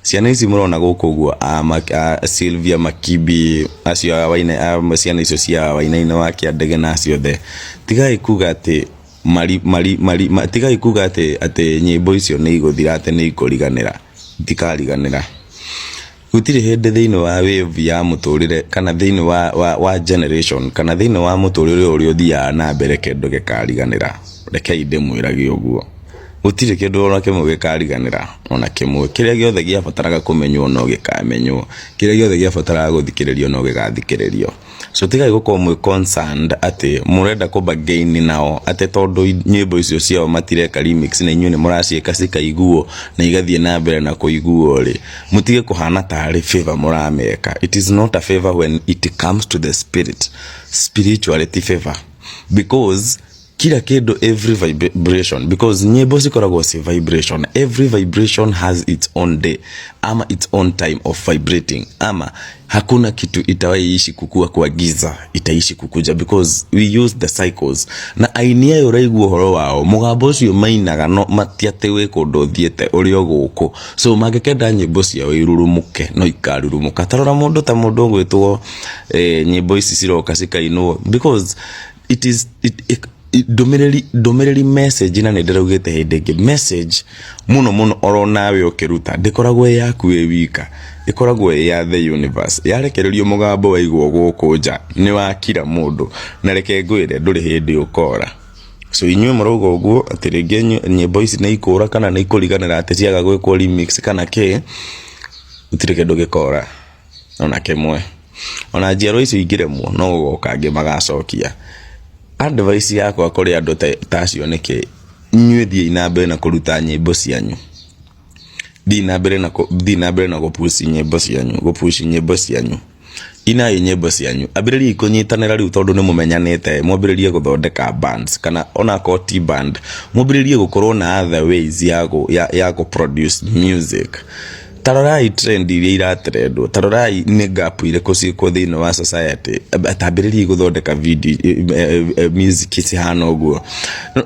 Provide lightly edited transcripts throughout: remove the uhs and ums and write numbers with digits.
ciana ici murona guku guo Sylvia Makibi acio waina ciana icio cia waina-inĩ wa Kĩandege na ciothe tigai kuga ati tigai kuga ati nyimbo icio nĩ igũthira ati nĩ ikũriganĩra tikariganĩra gutire hindi thiini wa wave ya muturire kana thiini wa generation kana thiini wa muturire uri uthia na mbere kendo gekariganira reke inde mwirage uguo gutire kindu ona kimwe gikariganira ona kimwe kiria giothe giabataraga kumenywo no gikamenywo kiria giothe giabataraga guthikiririo no gigathikiririo so tigai gukorwo mwe concerned ati murenda ko bargain nao ati tondu nyimbo icio ciao matireka remix na inyuĩ nĩ mũraciĩka cikaiguo na igathie na mbere na kuiguo ri mutige kuhana tari favor murameka. It is not a favor when it comes to the spirituality favor, because kila kido every vibration, because nyimbo zikoragwo si vibration. Every vibration has its own day ama its own time of vibrating, ama hakuna kitu itawaiishi kukua kwa giza itaishi kukuja, because we use the cycles. Na ainia yoraigwo horo wao mugambo cio mainaga no matiatewe kundu thiete urio guku, so magekenda nyimbo cia irurumuke no ikarurumuka. Tarora mundu ta mundu gwitwo nyimbo ici ciroka cikainwo, because it is domereri message na ndiraugite hindingi message muno oro nawe ukiruta ndikoragwo yaku wika, ikoragwo ya the universe yarekererio mugambo waigwo guku nja ni wa kila mundu na reke ngwire nduri hindi ukora. So inyuĩ murogo uguo ati ringi nyimbo ici ni ikura kana ni ikuriganira ati ciaga gwikwo remix kana ki utire kindu gikora ona kimwe ona njiaro ici ingiremwo no gukange magacokia. Advice yakwa kuri andu tacio niki inyuĩ thii na mbere na kuruta nyimbo cianyu, thii na mbere na gupush nyimbo cianyu ina nyimbo cianyu ambiririe kunyitanira riu tondu ni mumenyanite mwambiririe guthondeka bands kana ona koti band mwambiririe gukorwo na other ways ya produce music. Tarorai trend iria iratrendwo, tarorai ni gap ile kusiko thini wa society atambiririe guthondeka video music cihana uguo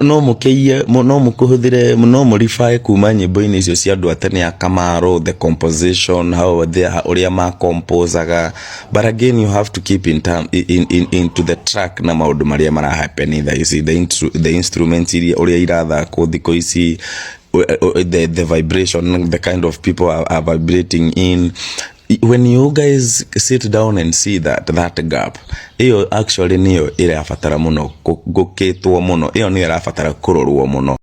no mukiye no mukuhuthire no modify kuma nyimbo-ini icio cia andu atene ya Kamaro, the composition how they uria ma composaga, but again you have to keep into the track na maundu maria mara happen in the instruments uria irathako thiko ici, the vibration, the kind of people are vibrating in. When you guys sit down and see that gap, iyo actually niyo irafatara muno gukitwo muno, iyo niyo irafatara kurorwo muno.